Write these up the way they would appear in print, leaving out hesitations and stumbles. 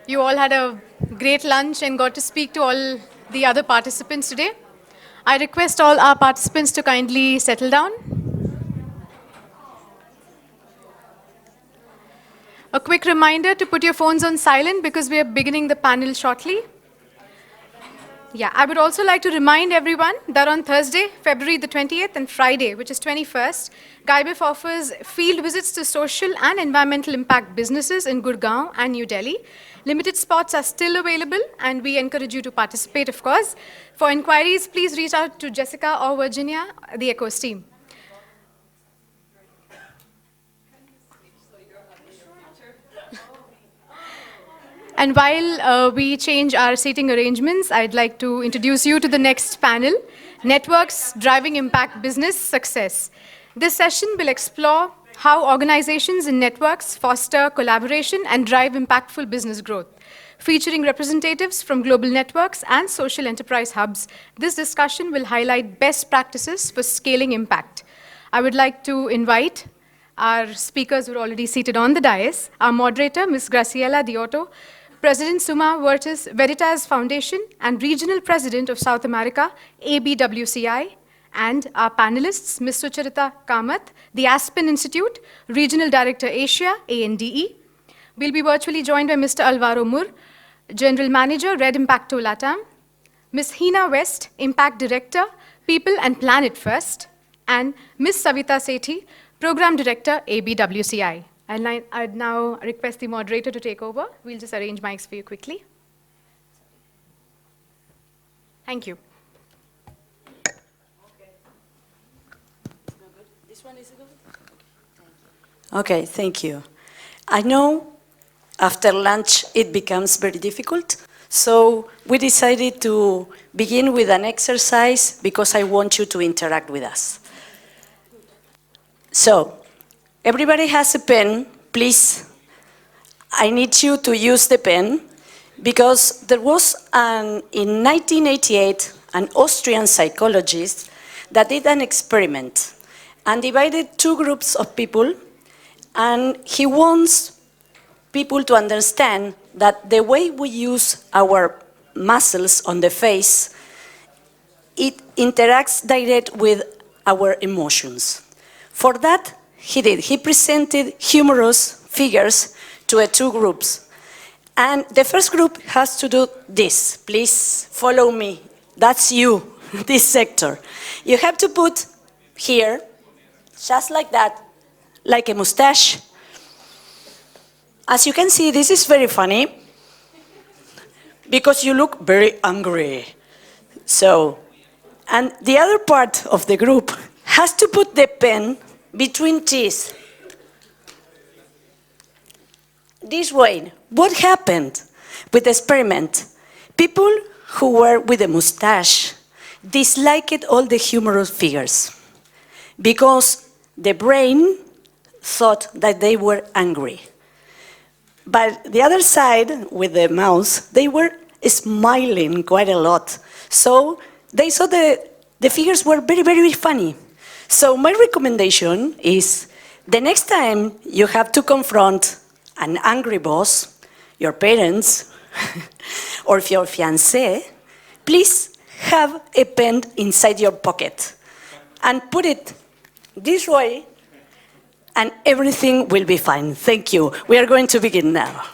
you all had a great lunch and got to speak to all the other participants today. I request all our participants to kindly settle down. A quick reminder to put your phones on silent because we are beginning the panel shortly. Yeah, I would also like to remind everyone that on Thursday, February the 20th, and Friday, which is 21st, GAIBIF offers field visits to social and environmental impact businesses in Gurgaon and New Delhi. Limited spots are still available, and we encourage you to participate, of course. For inquiries, please reach out to Jessica or Virginia, the ECHOS team. And while we change our seating arrangements, I'd like to introduce you to the next panel, Networks Driving Impact Business Success. This session will explore how organizations and networks foster collaboration and drive impactful business growth. Featuring representatives from global networks and social enterprise hubs, this discussion will highlight best practices for scaling impact. I would like to invite our speakers who are already seated on the dais, our moderator, Ms. Graciela Diotto, President Suma Veritas Foundation and Regional President of South America, ABWCI, and our panelists, Ms. Sucharita Kamath, the Aspen Institute, Regional Director Asia, ANDE. We'll be virtually joined by Mr. Álvaro, General Manager, Red Impacto Latam, Ms. Hina West, Impact Director, People and Planet First, and Ms. Savita Sethi, Program Director, ABWCI. I'd now request the moderator to take over. We'll just arrange mics for you quickly. Thank you. This one is good? Okay, thank you. I know after lunch it becomes very difficult, so we decided to begin with an exercise because I want you to interact with us. So, everybody has a pen, please. I need you to use the pen because there was, in 1988, an Austrian psychologist that did an experiment and divided two groups of people, and he wants people to understand that the way we use our muscles on the face, it interacts direct with our emotions. For that, he presented humorous figures to two groups. And the first group has to do this. Please follow me. That's you, this sector. You have to put here, just like that, like a mustache. As you can see, this is very funny because you look very angry. So, and the other part of the group has to put the pen between teeth. This way, what happened with the experiment? People who were with a mustache disliked all the humorous figures because the brain thought that they were angry. But the other side, with the mouth, they were smiling quite a lot. So they saw the figures were very, very funny. So my recommendation is the next time you have to confront an angry boss, your parents, or your fiancé, please have a pen inside your pocket and put it this way and everything will be fine. Thank you. We are going to begin now.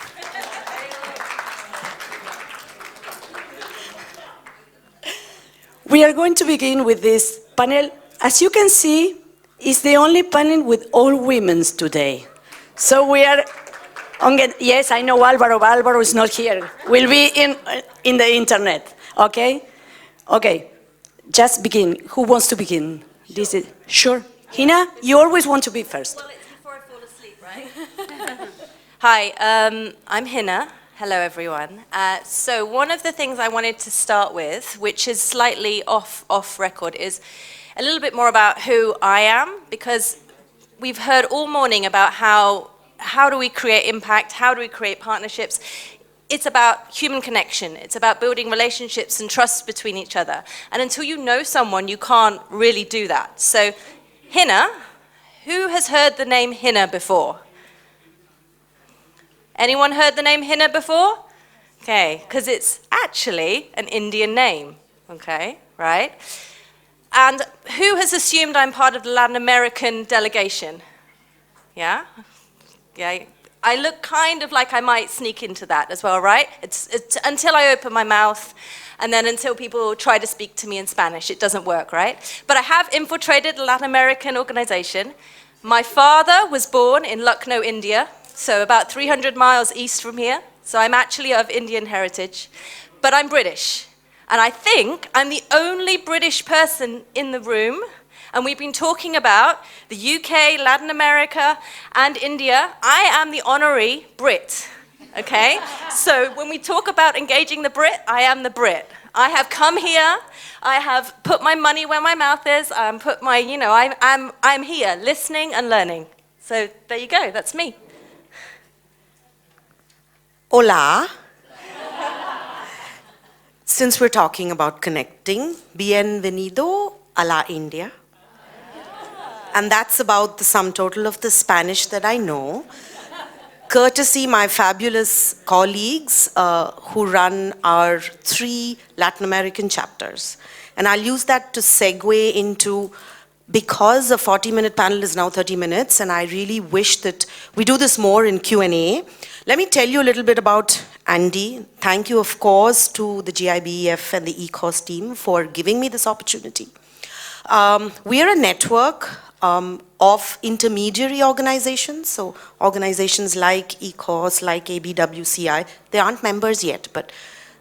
We are going to begin with this panel. As you can see, it's the only panel with all women today. So we are yes, I know Álvaro, but Álvaro is not here. We'll be in the internet, okay? Okay, just begin. Who wants to begin? This is, sure. Hina, you always want to be first. Well, it's before I fall asleep, right? Hi, I'm Hina. Hello, everyone. So one of the things I wanted to start with, which is slightly off record, is a little bit more about who I am, because we've heard all morning about how do we create impact, how do we create partnerships. It's about human connection. It's about building relationships and trust between each other. And until you know someone, you can't really do that. So Hina, who has heard the name Hina before? Anyone heard the name Hina before? Okay, because it's actually an Indian name. Okay, right? And who has assumed I'm part of the Latin American delegation? Yeah? Yeah. I look kind of like I might sneak into that as well, right? It's until I open my mouth, and then until people try to speak to me in Spanish, it doesn't work, right? But I have infiltrated a Latin American organization. My father was born in Lucknow, India, so about 300 miles east from here. So I'm actually of Indian heritage, but I'm British. And I think I'm the only British person in the room. And we've been talking about the UK, Latin America, and India. I am the honorary Brit, okay? So when we talk about engaging the Brit, I am the Brit. I have come here, I have put my money where my mouth is, put my, I'm here, listening and learning. So there you go, that's me. Hola. Since we're talking about connecting, bienvenido a la India. And that's about the sum total of the Spanish that I know. Courtesy my fabulous colleagues who run our 3 Latin American chapters. And I'll use that to segue into, because a 40-minute panel is now 30 minutes, and I really wish that we do this more in Q&A. Let me tell you a little bit about ANDE. Thank you, of course, to the GIBEF and the ECOS team for giving me this opportunity. We are a network of intermediary organizations, so organizations like ECOS, like ABWCI, they aren't members yet, but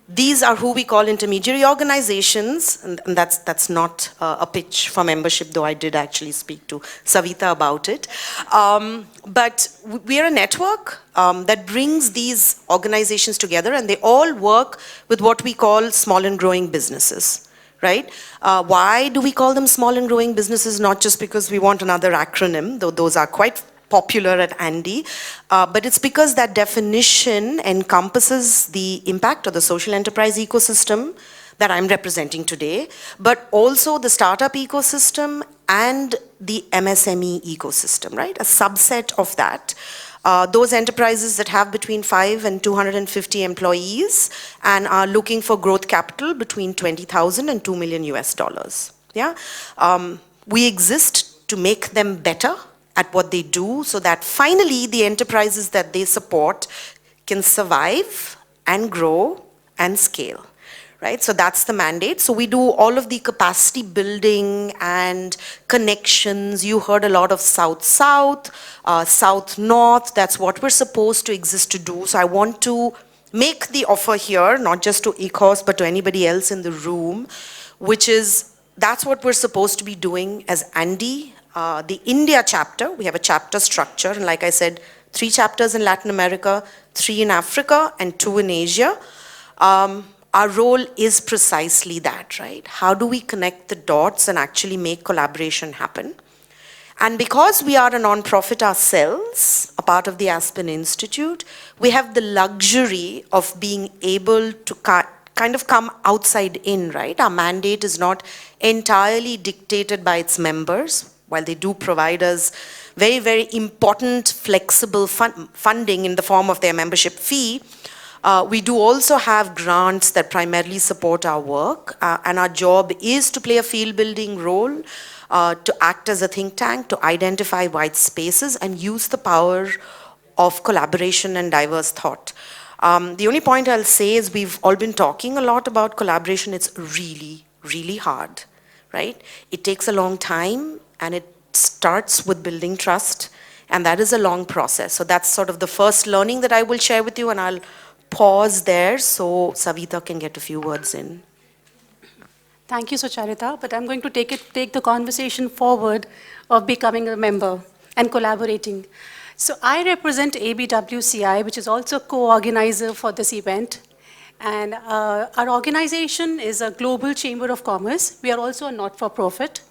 these are who we call intermediary organizations, and that's not a pitch for membership, though I did actually speak to Savita about it. But we are a network that brings these organizations together, and they all work with what we call small and growing businesses. Right? Why do we call them small and growing businesses? Not just because we want another acronym, though those are quite popular at ANDE, but it's because that definition encompasses the impact of the social enterprise ecosystem that I'm representing today, but also the startup ecosystem and the MSME ecosystem, right? A subset of that. Those enterprises that have between 5 and 250 employees and are looking for growth capital between 20,000 and $2 million US. Yeah? We exist to make them better at what they do so that finally the enterprises that they support can survive and grow and scale. Right? So that's the mandate. So we do all of the capacity building and connections. You heard a lot of South-South, South-North. That's what we're supposed to exist to do. So I want to make the offer here, not just to ECOS, but to anybody else in the room, which is, that's what we're supposed to be doing as ANDE. The India chapter, we have a chapter structure, and like I said, 3 chapters in Latin America, 3 in Africa, and 2 in Asia. Our role is precisely that, right? How do we connect the dots and actually make collaboration happen? And because we are a non-profit ourselves, a part of the Aspen Institute, we have the luxury of being able to kind of come outside in, right? Our mandate is not entirely dictated by its members, while they do provide us very, very important, flexible funding in the form of their membership fee. We do also have grants that primarily support our work, and our job is to play a field-building role, to act as a think tank, to identify white spaces and use the power of collaboration and diverse thought. The only point I'll say is we've all been talking a lot about collaboration. It's really, really hard, right? It takes a long time, and it starts with building trust, and that is a long process. So that's sort of the first learning that I will share with you, and I'll pause there so Savita can get a few words in. Thank you, Sucharita, but I'm going to take the conversation forward of becoming a member and collaborating. So I represent ABWCI, which is also co-organizer for this event. And our organization is a global chamber of commerce. We are also a not-for-profit.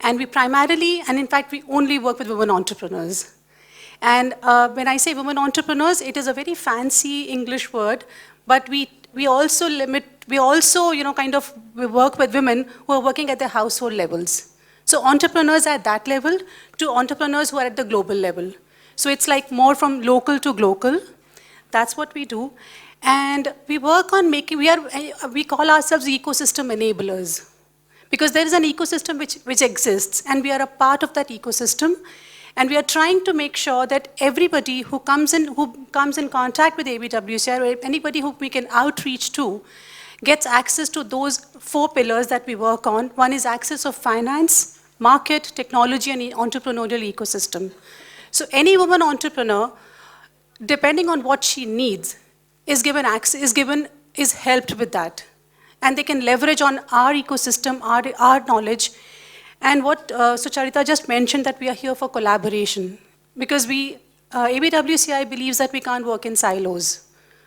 And we primarily, and in fact, we only work with women entrepreneurs. And when I say women entrepreneurs, it is a very fancy English word, but we also we work with women who are working at their household levels. So entrepreneurs at that level to entrepreneurs who are at the global level. So it's like more from local to global. That's what we do. And we work on making, we call ourselves ecosystem enablers. Because there is an ecosystem which exists, and we are a part of that ecosystem. And we are trying to make sure that everybody who comes in contact with ABWCI, or anybody who we can outreach to, gets access to those 4 pillars that we work on. One is access of finance, market, technology, and entrepreneurial ecosystem. So any woman entrepreneur, depending on what she needs, is given access, is helped with that. And they can leverage on our ecosystem, our knowledge. And what Sucharita just mentioned, that we are here for collaboration. Because ABWCI believes that we can't work in silos.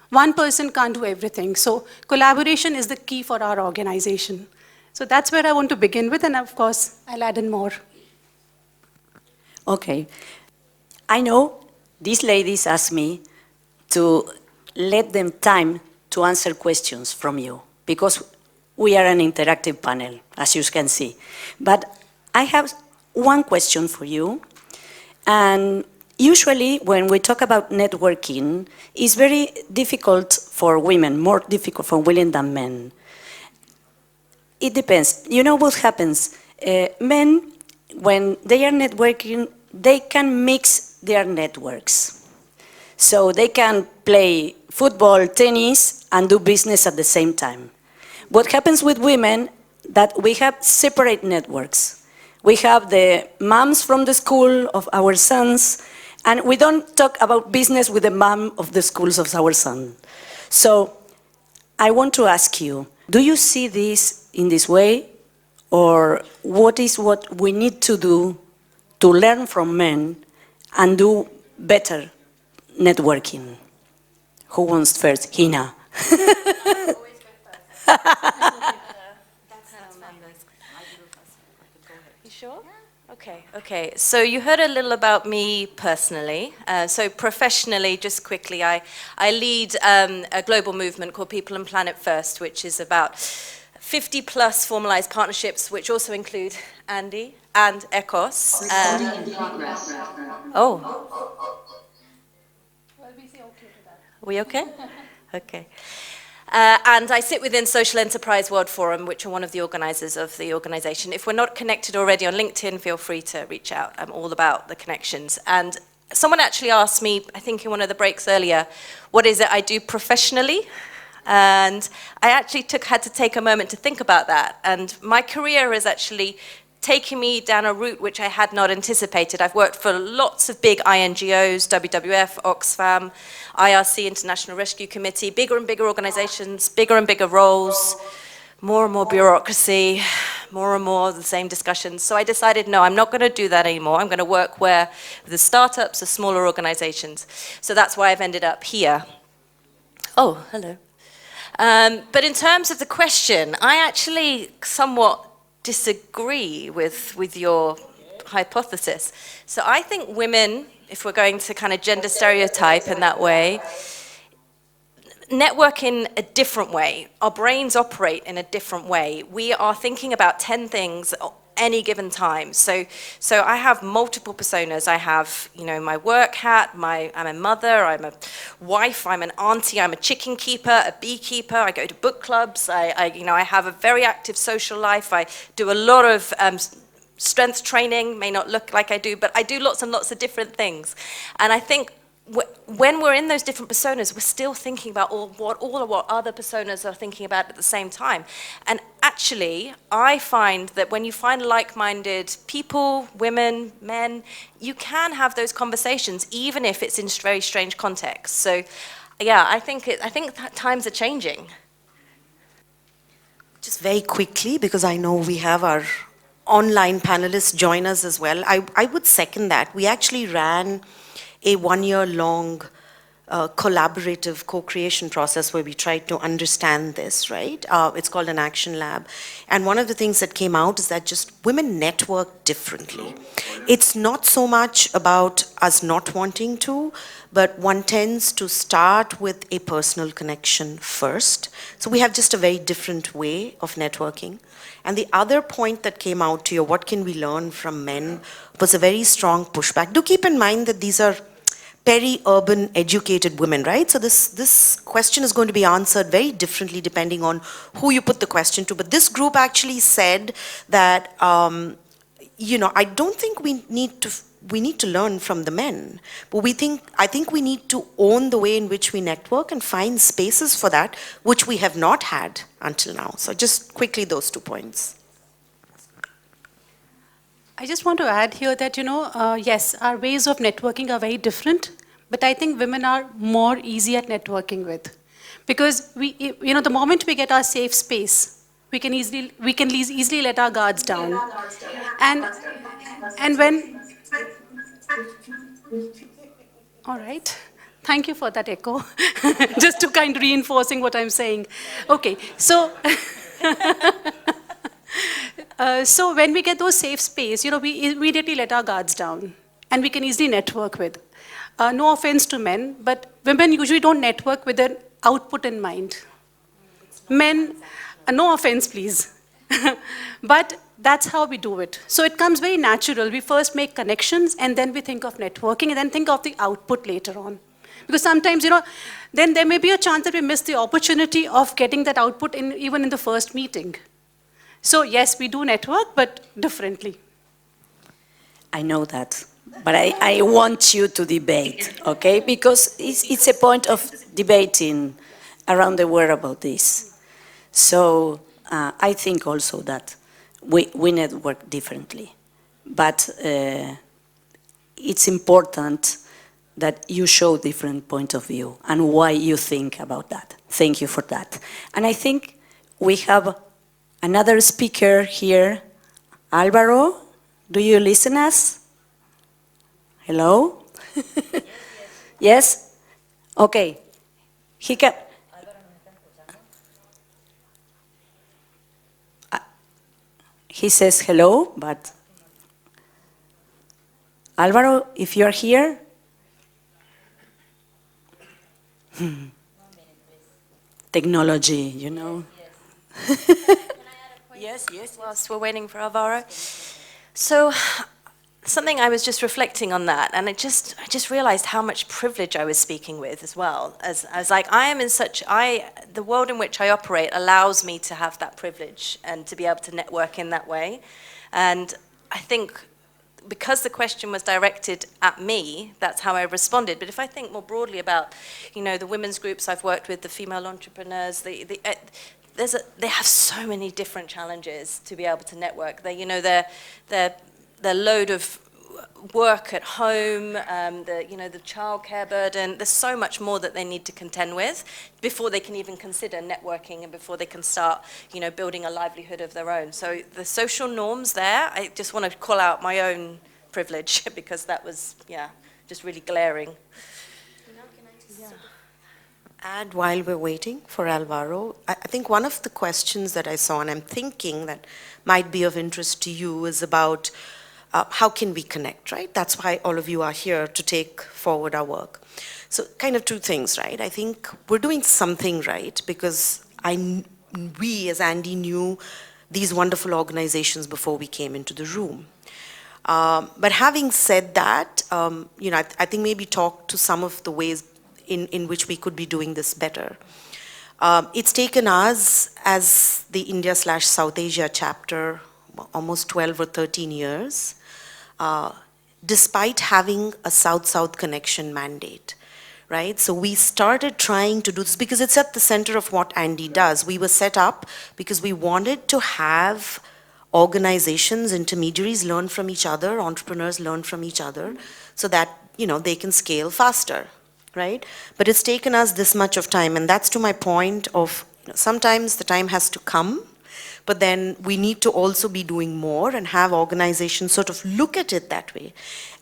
One person can't do everything. So collaboration is the key for our organization. So that's where I want to begin with, and of course, I'll add in more. Okay. I know these ladies asked me to let them time to answer questions from you, because we are an interactive panel, as you can see. But I have one question for you. And usually when we talk about networking, it's very difficult for women, more difficult for women than men. It depends. You know what happens? Men, when they are networking, they can mix their networks. So they can play football, tennis, and do business at the same time. What happens with women, that we have separate networks. We have the moms from the school of our sons, and we don't talk about business with the mom of the schools of our son. So I want to ask you, do you see this in this way? Or what is what we need to do to learn from men and do better networking? Who wants first? Hina. You sure? Okay. So you heard a little about me personally. So professionally, just quickly, I lead a global movement called People and Planet First, which is about 50 plus formalized partnerships, which also include ANDE and ECOS. Are we okay? Okay. And I sit within Social Enterprise World Forum, which are one of the organizers of the organization. If we're not connected already on LinkedIn, feel free to reach out. I'm all about the connections. And someone actually asked me, I think in one of the breaks earlier, what is it I do professionally? And I actually had to take a moment to think about that. And my career is actually taking me down a route which I had not anticipated. I've worked for lots of big INGOs, WWF, Oxfam, IRC, International Rescue Committee, bigger and bigger organizations, bigger and bigger roles, more and more bureaucracy, more and more the same discussions. So I decided, no, I'm not going to do that anymore. I'm going to work with the startups, the smaller organizations. So that's why I've ended up here. Oh, hello. But in terms of the question, I actually somewhat disagree with your hypothesis. So I think women, if we're going to kind of gender stereotype in that way, network in a different way. Our brains operate in a different way. We are thinking about 10 things any given time. So I have multiple personas. I have, my work hat, I'm a mother, I'm a wife, I'm an auntie, I'm a chicken keeper, a beekeeper, I go to book clubs, I have a very active social life, I do a lot of strength training, may not look like I do, but I do lots and lots of different things. And I think when we're in those different personas, we're still thinking about all of what other personas are thinking about at the same time. And actually, I find that when you find like-minded people, women, men, you can have those conversations, even if it's in very strange contexts. So, yeah, I think that times are changing. Just very quickly, because I know we have our online panelists join us as well. I would second that. We actually ran a one-year-long collaborative co-creation process where we tried to understand this, right? It's called an action lab. And one of the things that came out is that just women network differently. It's not so much about us not wanting to, but one tends to start with a personal connection first. So we have just a very different way of networking. And the other point that came out to you, what can we learn from men, was a very strong pushback. Do keep in mind that these are peri-urban educated women, right? So this question is going to be answered very differently depending on who you put the question to. But this group actually said that, I don't think we need to learn from the men, but I think we need to own the way in which we network and find spaces for that, which we have not had until now. So just quickly, those 2 points. I just want to add here that, yes, our ways of networking are very different, but I think women are more easy at networking with. Because the moment we get our safe space, we can easily let our guards down. And when, all right. Thank you for that echo, just to kind of reinforcing what I'm saying. Okay, so, so when we get those safe space, we immediately let our guards down, and we can easily network with. No offense to men, but women usually don't network with an output in mind. Men, no offense please, but that's how we do it. So it comes very natural. We first make connections, and then we think of networking, and then think of the output later on. Because sometimes, then there may be a chance that we miss the opportunity of getting that output even in the first meeting. So yes, we do network, but differently. I know that, but I want you to debate, okay? Because it's a point of debating around the world about this. So I think also that we network differently, but it's important that you show different point of view and why you think about that. Thank you for that. And I think we have another speaker here. Álvaro, do you listen us? Hello? Yes? Okay. He can. He says hello, but Álvaro, if you're here. Technology, Yes, yes. Whilst we're waiting for Álvaro. So, something I was just reflecting on that, and I just realized how much privilege I was speaking with as well. As like, the world in which I operate allows me to have that privilege and to be able to network in that way. And I think because the question was directed at me, that's how I responded. But if I think more broadly about, the women's groups I've worked with, the female entrepreneurs, they have so many different challenges to be able to network. Their load of work at home, the childcare burden. There's so much more that they need to contend with before they can even consider networking and before they can start, building a livelihood of their own. So the social norms there, I just want to call out my own privilege because that was, just really glaring. And while we're waiting for Álvaro, I think one of the questions that I saw, and I'm thinking that might be of interest to you, is about how can we connect, right? That's why all of you are here, to take forward our work. So kind of two things, right? I think we're doing something right because we as ANDE knew these wonderful organizations before we came into the room. But having said that, I think maybe talk to some of the ways in which we could be doing this better. It's taken us as the India/South Asia chapter almost 12 or 13 years, despite having a South-South connection mandate, right? So we started trying to do this because it's at the center of what ANDE does. We were set up because we wanted to have organizations, intermediaries learn from each other, entrepreneurs learn from each other, so that, they can scale faster, right? But it's taken us this much of time, and that's to my point of sometimes the time has to come, but then we need to also be doing more and have organizations sort of look at it that way.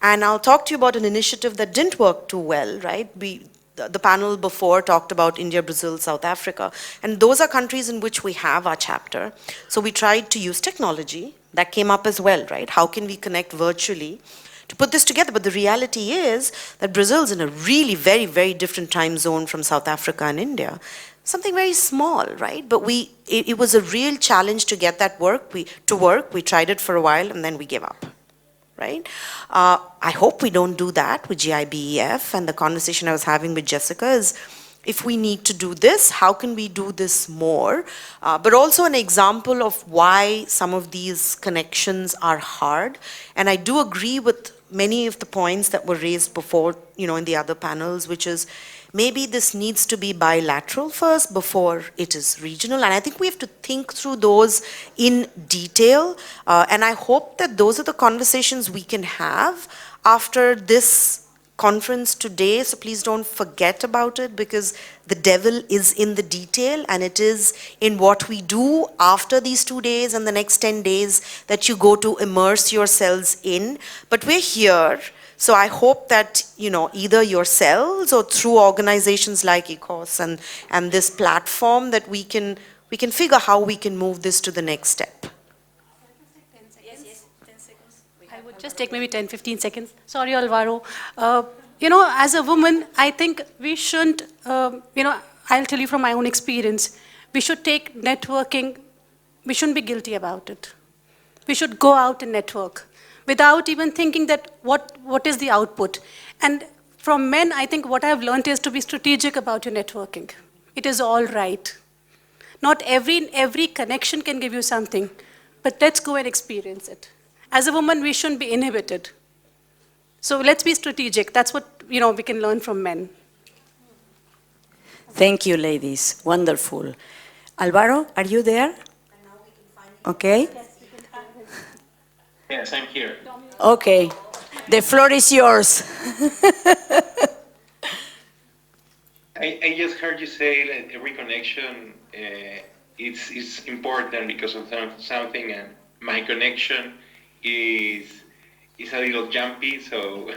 And I'll talk to you about an initiative that didn't work too well, right? The panel before talked about India, Brazil, South Africa, and those are countries in which we have our chapter. So we tried to use technology. That came up as well, right? How can we connect virtually to put this together? But the reality is that Brazil's in a really very, very different time zone from South Africa and India. Something very small, right? But it was a real challenge to get that to work. We tried it for a while and then we gave up, right? I hope we don't do that with GIBEF, and the conversation I was having with Jessica is, if we need to do this, how can we do this more? But also an example of why some of these connections are hard. And I do agree with many of the points that were raised before, in the other panels, which is maybe this needs to be bilateral first before it is regional. And I think we have to think through those in detail. And I hope that those are the conversations we can have after this conference today, so please don't forget about it, because the devil is in the detail, and it is in what we do after these 2 days and the next 10 days that you go to immerse yourselves in. But we're here, so I hope that, either yourselves or through organizations like ECOS and this platform, that we can figure how we can move this to the next step. I would just take maybe 10, 15 seconds. Sorry, Álvaro. As a woman, I think we shouldn't, I'll tell you from my own experience, we should take networking, we shouldn't be guilty about it. We should go out and network without even thinking that what is the output. And from men, I think what I've learned is to be strategic about your networking. It is all right. Not every connection can give you something, but let's go and experience it. As a woman, we shouldn't be inhibited. So let's be strategic. That's what we can learn from men. Thank you, ladies. Wonderful. Álvaro, are you there? Okay. Yes, I'm here. Okay. The floor is yours. I just heard you say that every connection is important because of something, and my connection is a little jumpy, so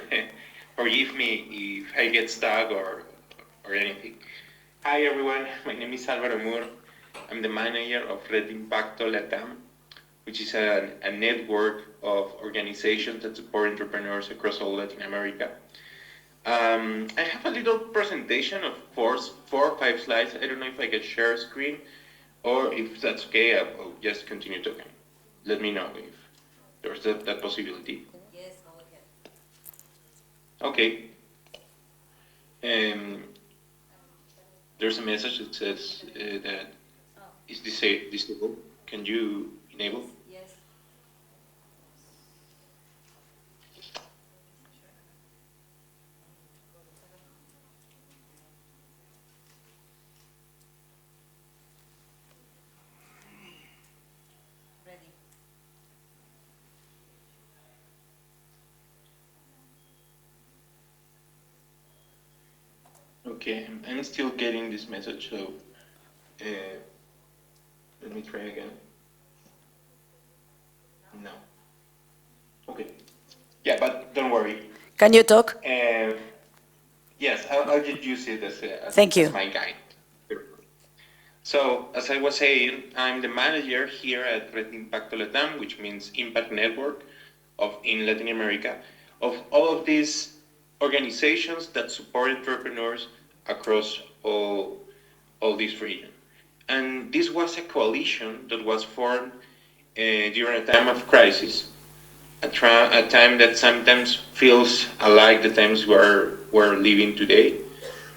forgive me if I get stuck or anything. Hi everyone, my name is Álvaro. I'm the manager of Red Impacto Latam, which is a network of organizations that support entrepreneurs across all Latin America. I have a little presentation of 4 or 5 slides. I don't know if I can share a screen, or if that's okay, I'll just continue talking. Let me know if there's that possibility. Yes, go ahead. Okay. There's a message that says that is disabled. Can you enable? Yes. Ready. Okay, I'm still getting this message, so let me try again. No. Okay. Yeah, but don't worry. Can you talk? Yes, I'll just use it as Thank you. as my guide. So, as I was saying, I'm the manager here at Red Impacto Latam, which means Impact Network in Latin America, of all of these organizations that support entrepreneurs across all this region. And this was a coalition that was formed during a time of crisis, a time that sometimes feels alike the times we're living today,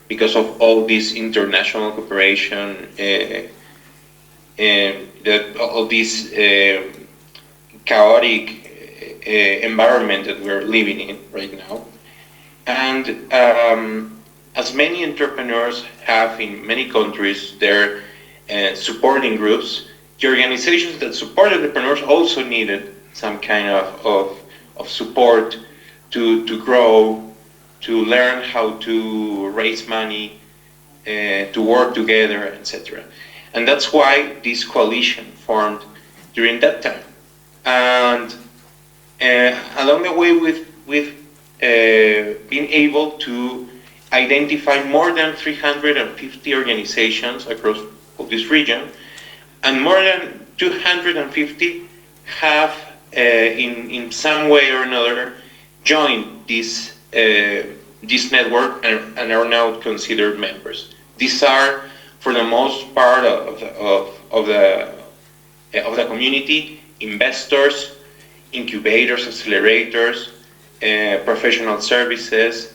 because of all this international cooperation and all this chaotic environment that we're living in right now. And as many entrepreneurs have in many countries, their supporting groups, the organizations that support entrepreneurs also needed some kind of support to grow, to learn how to raise money, to work together, etc. And that's why this coalition formed during that time. And along the way, we've been able to identify more than 350 organizations across this region, and more than 250 have in some way or another joined this network and are now considered members. These are, for the most part, of the community, investors, incubators, accelerators, professional services,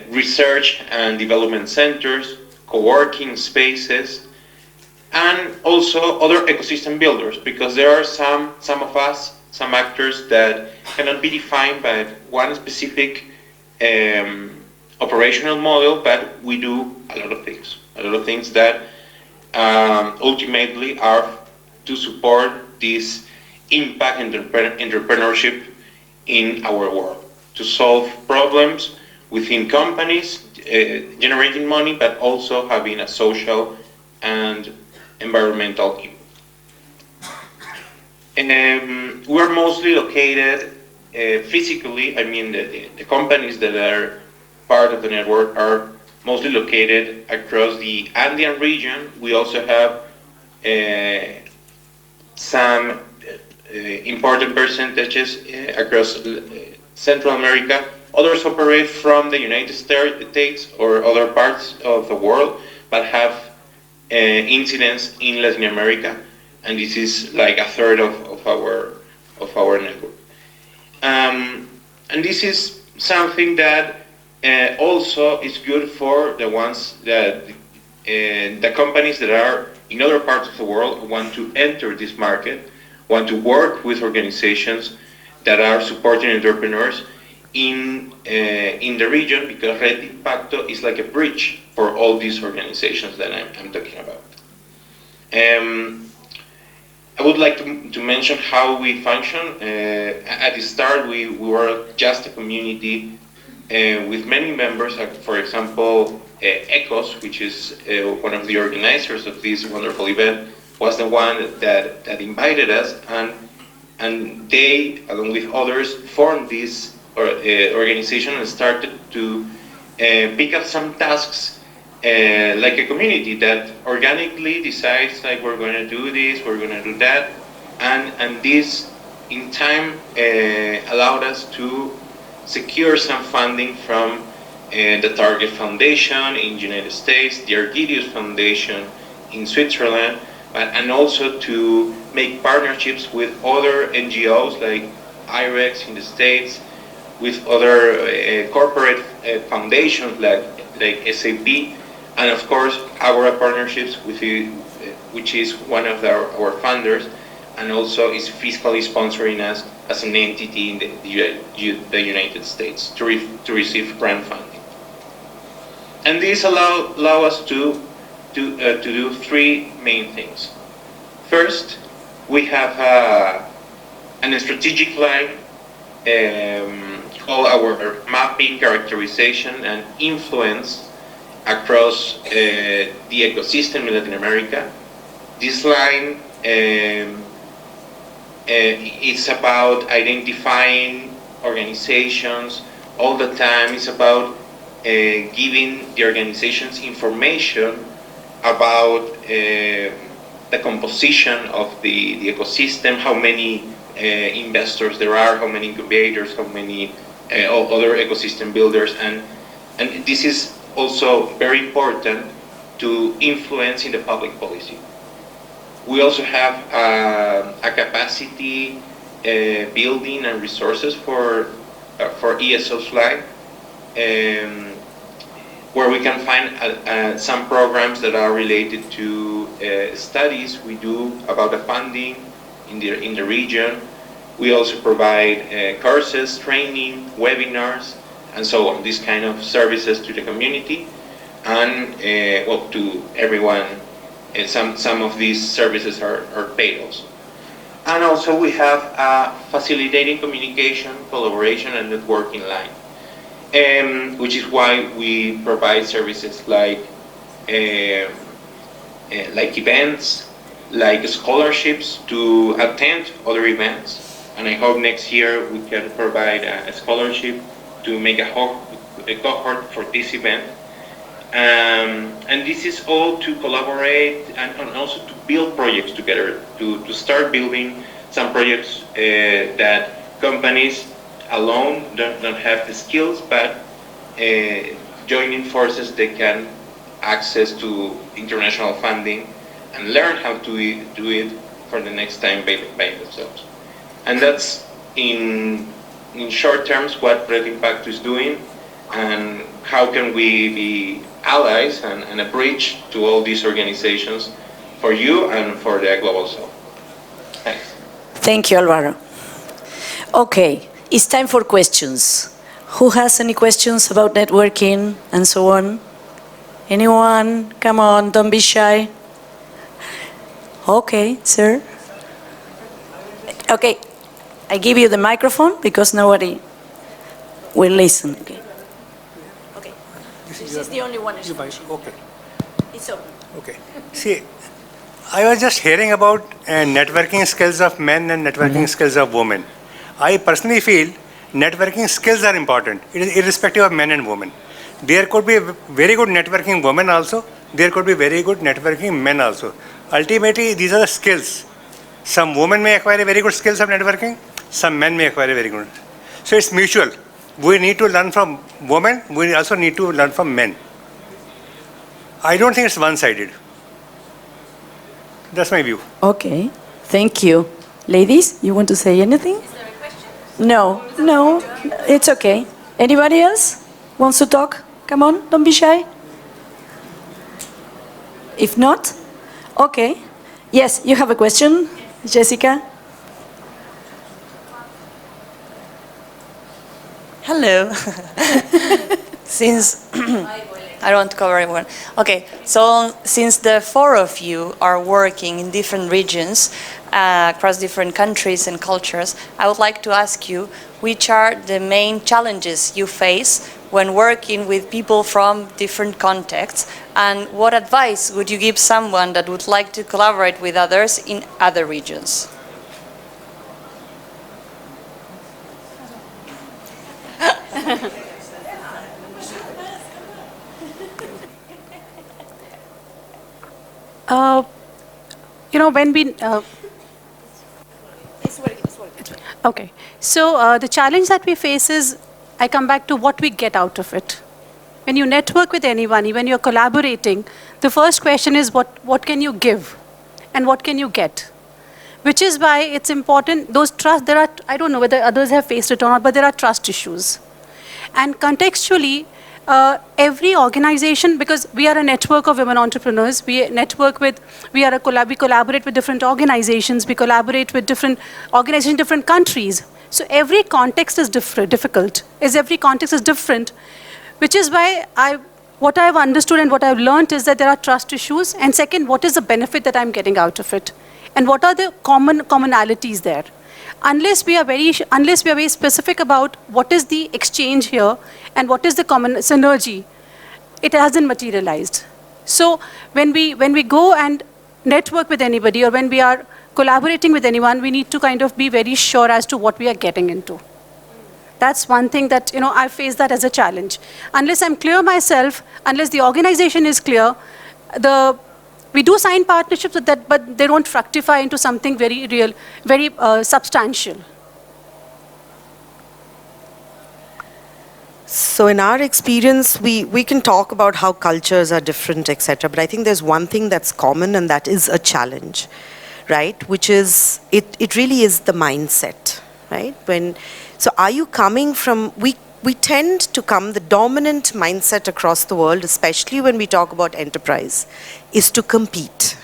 research and development centers, co-working spaces, and also other ecosystem builders, because there are some of us, some actors that cannot be defined by one specific operational model, but we do a lot of things that ultimately are to support this impact entrepreneurship in our world, to solve problems within companies, generating money, but also having a social and environmental impact. And we're mostly located physically, I mean the companies that are part of the network are mostly located across the Andean region. We also have some important percentages across Central America. Others operate from the United States or other parts of the world, but have incidents in Latin America, and this is like a third of our network. And this is something that also is good for the ones that the companies that are in other parts of the world want to enter this market, want to work with organizations that are supporting entrepreneurs in the region, because Red Impacto is like a bridge for all these organizations that I'm talking about. I would like to mention how we function. At the start, we were just a community with many members. For example, ECOS, which is one of the organizers of this wonderful event, was the one that invited us, and they, along with others, formed this organization and started to pick up some tasks like a community that organically decides, like, we're going to do this, we're going to do that, and this in time allowed us to secure some funding from the Target Foundation in the United States, the Argidius Foundation in Switzerland, and also to make partnerships with other NGOs like IREX in the States, with other corporate foundations like SAP, and of course our partnerships with which is one of our funders, and also is fiscally sponsoring us as an entity in the United States to receive grant funding. And this allow us to do three main things. First, we have a strategic line called our mapping, characterization, and influence across the ecosystem in Latin America. This line it's about identifying organizations all the time. It's about giving the organizations information about the composition of the ecosystem, how many investors there are, how many incubators, how many other ecosystem builders, and this is also very important to influence in the public policy. We also have a capacity building and resources for ESO's line, where we can find some programs that are related to studies we do about the funding in the region. We also provide courses, training, webinars, and so on, these kind of services to the community and well, to everyone. Some of these services are paid also. And also we have a facilitating communication, collaboration, and networking line, which is why we provide services like events, like scholarships to attend other events. And I hope next year we can provide a scholarship to make a cohort for this event. And this is all to collaborate and also to build projects together, to start building some projects that companies alone don't have the skills, but joining forces, they can access to international funding and learn how to do it for the next time by themselves. And that's in short terms what Red Impacto is doing, and how can we be allies and a bridge to all these organizations for you and for the global south. Thanks. Thank you, Álvaro. Okay, it's time for questions. Who has any questions about networking and so on? Anyone? Come on, don't be shy. Okay, sir. Okay, I give you the microphone because nobody will listen. Okay. Okay. This is the only one. Okay. It's open. Okay. See, I was just hearing about networking skills of men and networking skills of women. I personally feel networking skills are important, irrespective of men and women. There could be very good networking women also. There could be very good networking men also. Ultimately, these are the skills. Some women may acquire very good skills of networking. Some men may acquire very good. So it's mutual. We need to learn from women. We also need to learn from men. I don't think it's one-sided. That's my view. Okay, thank you. Ladies, you want to say anything? Is there a question? No, it's okay. Anybody else wants to talk? Come on, don't be shy. If not, okay. Yes, you have a question, Jessica? Hello. Since I don't want to cover everyone. Okay, so since the four of you are working in different regions, across different countries and cultures, I would like to ask you, which are the main challenges you face when working with people from different contexts, and what advice would you give someone that would like to collaborate with others in other regions? When we... Okay, so the challenge that we face is, I come back to what we get out of it. When you network with anyone, when you're collaborating, the first question is what can you give and what can you get? Which is why it's important, those trust, I don't know whether others have faced it or not, but there are trust issues. And contextually, every organization, because we are a network of women entrepreneurs, we collaborate with different organizations, we collaborate with different organizations in different countries. So every context is difficult, every context is different, which is why what I've understood and what I've learned is that there are trust issues, and second, what is the benefit that I'm getting out of it? And what are the commonalities there? Unless we are very specific about what is the exchange here and what is the common synergy, it hasn't materialized. So when we go and network with anybody, or when we are collaborating with anyone, we need to kind of be very sure as to what we are getting into. That's one thing that, I face that as a challenge. Unless I'm clear myself, unless the organization is clear, we do sign partnerships with that, but they don't fructify into something very real, very substantial. So in our experience, we can talk about how cultures are different, etc. But I think there's one thing that's common, and that is a challenge, right? Which is, it really is the mindset, right? So are you coming from, we tend to come, the dominant mindset across the world, especially when we talk about enterprise, is to compete,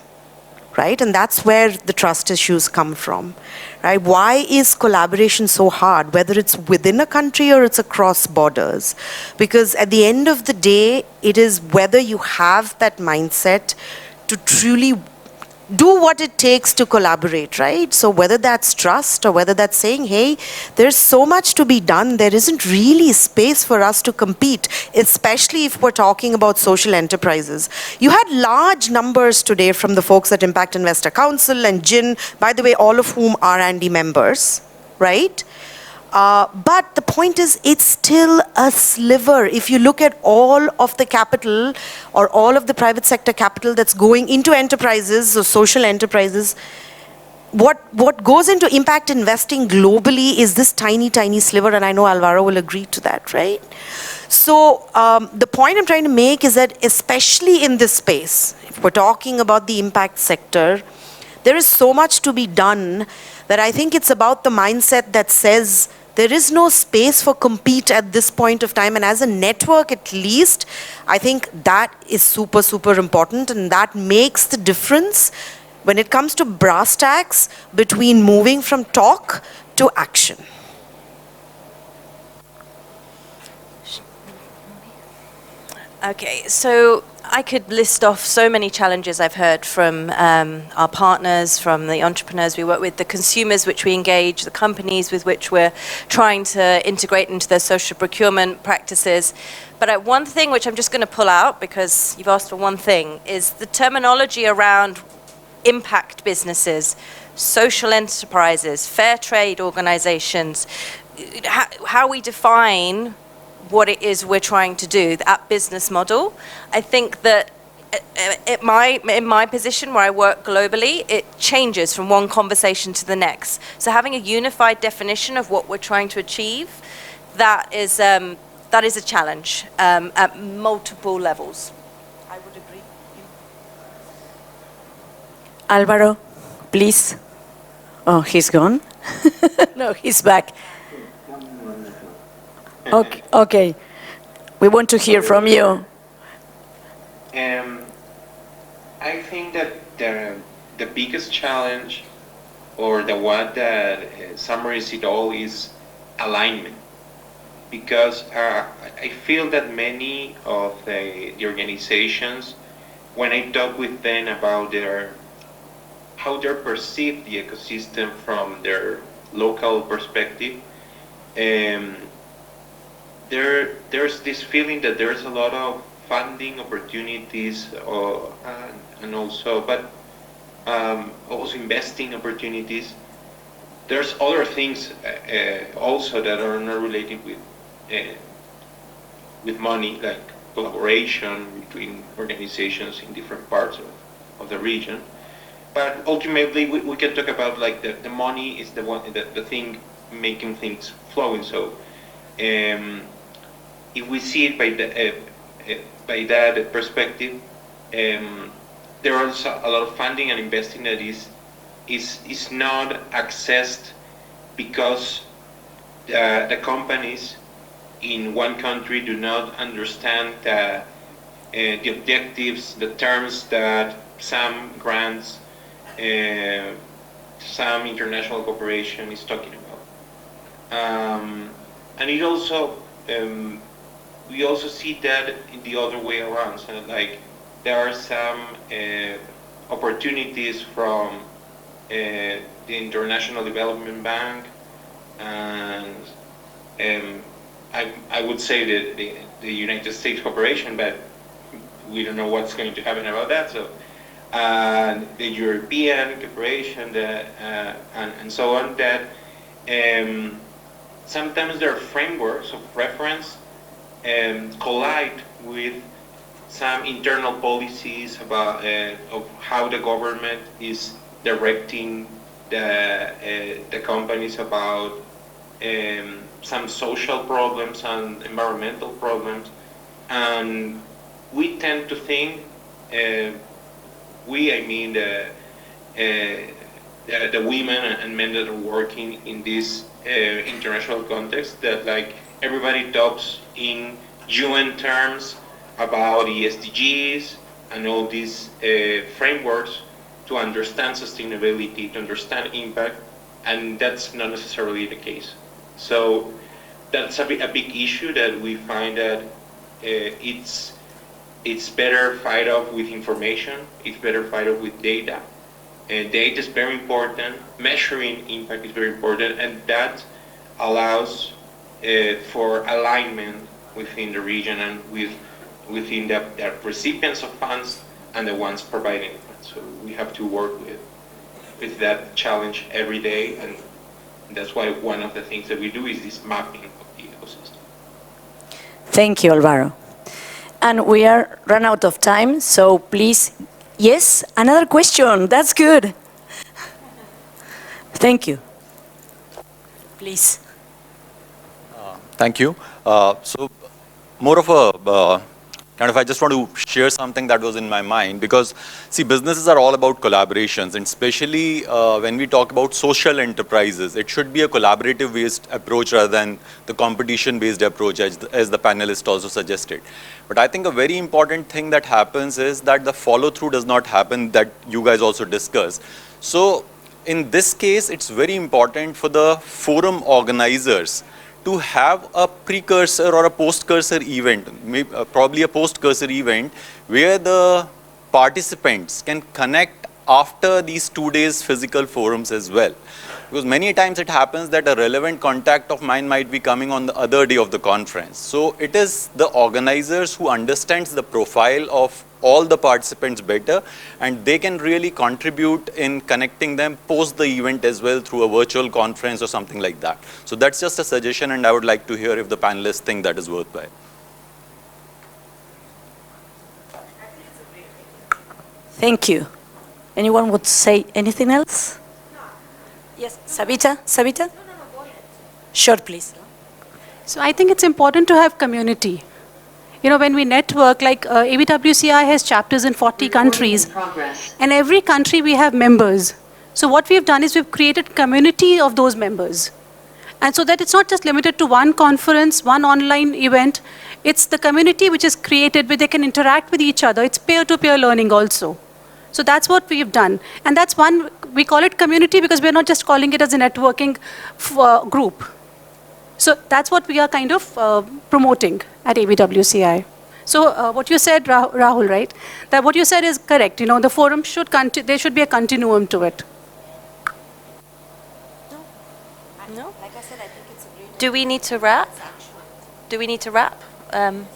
right? And that's where the trust issues come from, right? Why is collaboration so hard, whether it's within a country or it's across borders? Because at the end of the day, it is whether you have that mindset to truly do what it takes to collaborate, right? So whether that's trust or whether that's saying, hey, there's so much to be done, there isn't really space for us to compete, especially if we're talking about social enterprises. You had large numbers today from the folks at Impact Investor Council and GIN, by the way, all of whom are ANDE members, right? But the point is, it's still a sliver. If you look at all of the capital or all of the private sector capital that's going into enterprises or social enterprises, what goes into impact investing globally is this tiny, tiny sliver, and I know Álvaro will agree to that, right? So the point I'm trying to make is that especially in this space, if we're talking about the impact sector, there is so much to be done that I think it's about the mindset that says there is no space for compete at this point of time. And as a network, at least, I think that is super, super important. And that makes the difference when it comes to brass tacks between moving from talk to action. Okay, so I could list off so many challenges I've heard from our partners, from the entrepreneurs we work with, the consumers which we engage, the companies with which we're trying to integrate into their social procurement practices. But one thing which I'm just going to pull out, because you've asked for one thing, is the terminology around impact businesses, social enterprises, fair trade organizations, how we define what it is we're trying to do, that business model. I think that in my position where I work globally, it changes from one conversation to the next. So having a unified definition of what we're trying to achieve, that is a challenge at multiple levels. I would agree. Álvaro, please. Oh, he's gone? No, he's back. Okay, okay. We want to hear from you. I think that the biggest challenge, or the one that summarizes it all, is alignment. Because I feel that many of the organizations, when I talk with them about how they perceive the ecosystem from their local perspective, there's this feeling that there's a lot of funding opportunities, and also investing opportunities. There's other things also that are not related with money, like collaboration between organizations in different parts of the region. But ultimately, we can talk about like the money is the thing making things flowing. So if we see it by that perspective, there are a lot of funding and investing that is not accessed because the companies in one country do not understand the objectives, the terms that some grants, some international cooperation is talking about. And it also, we also see that in the other way around. So like there are some opportunities from the International Development Bank, and I would say that the United States cooperation, but we don't know what's going to happen about that. So the European cooperation, and so on, that sometimes their frameworks of reference collide with some internal policies about of how the government is directing the companies about some social problems and environmental problems, and we tend to think, I mean the women and men that are working in this international context, that like everybody talks in UN terms about the SDGs and all these frameworks to understand sustainability, to understand impact, and that's not necessarily the case. So that's a big issue that we find that it's better fight off with information, it's better fight off with data. And data is very important, measuring impact is very important, and that allows for alignment within the region and within the recipients of funds and the ones providing funds. So we have to work with that challenge every day, and that's why one of the things that we do is this mapping of the ecosystem. Thank you, Álvaro. And we are run out of time, so please, yes, another question. That's good. Thank you. Please. Thank you. So more of a kind of, I just want to share something that was in my mind, because see, businesses are all about collaborations, and especially when we talk about social enterprises, it should be a collaborative based approach rather than the competition based approach, as the panelist also suggested. But I think a very important thing that happens is that the follow through does not happen, that you guys also discussed. So in this case, it's very important for the forum organizers to have a precursor or a post-cursor event, probably a post-cursor event, where the participants can connect after these 2 days physical forums as well. Because many times it happens that a relevant contact of mine might be coming on the other day of the conference. So it is the organizers who understands the profile of all the participants better, and they can really contribute in connecting them post the event as well through a virtual conference or something like that. So that's just a suggestion, and I would like to hear if the panelists think that is worthwhile. Thank you. Anyone would say anything else? Yes, Savita? Savita? No, go ahead. Sure, please. So I think it's important to have community. You know, when we network, like ABWCI has chapters in 40 countries, and every country we have members. So what we've done is we've created community of those members. And so that it's not just limited to one conference, one online event, it's the community which is created where they can interact with each other. It's peer-to-peer learning also. So that's what we've done. And that's one, we call it community because we're not just calling it as a networking group. So that's what we are kind of promoting at ABWCI. So what you said, Rahul, right? That what you said is correct. You know, the forum should, there should be a continuum to it. No? Like I said, I think it's a great. Do we need to wrap? Do we need to wrap?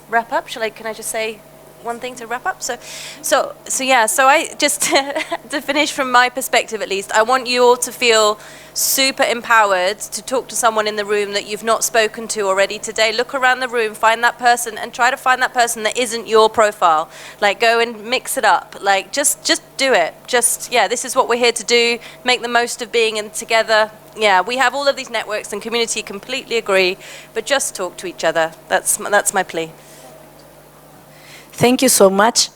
Wrap up? Can I just say one thing to wrap up? So I just, to finish from my perspective at least, I want you all to feel super empowered to talk to someone in the room that you've not spoken to already today. Look around the room, find that person, and try to find that person that isn't your profile. Like, go and mix it up. Like, just do it. This is what we're here to do. Make the most of being in together. Yeah, we have all of these networks and community, completely agree, but just talk to each other. That's my plea. Thank you so much.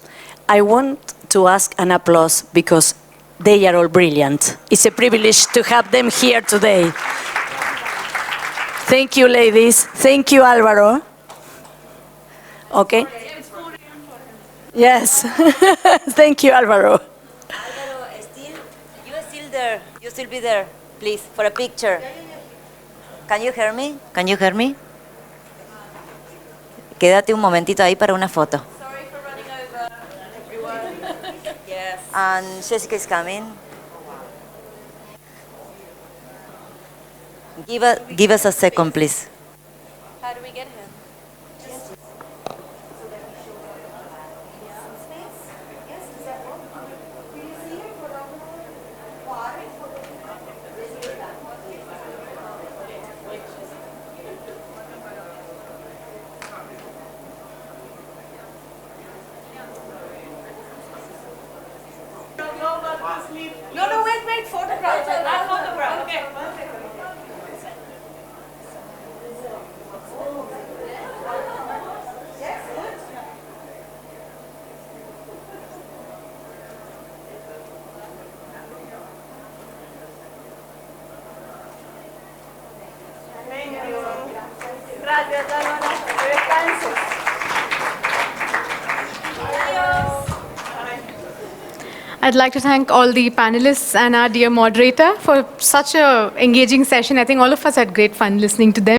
I want to ask an applause because they are all brilliant. It's a privilege to have them here today. Thank you, ladies. Thank you, Álvaro. Okay. Yes. Thank you, Álvaro. Álvaro, you are still there. You still be there, please, for a picture. Can you hear me? Can you hear me? Quédate un momentito ahí para una foto. And Jessica is coming. Give us a second, please. How do we get him? No, wait, photograph. Okay. Gracias, Álvaro. Descanses. I'd like to thank all the panelists and our dear moderator for such an engaging session. I think all of us had great fun listening to them.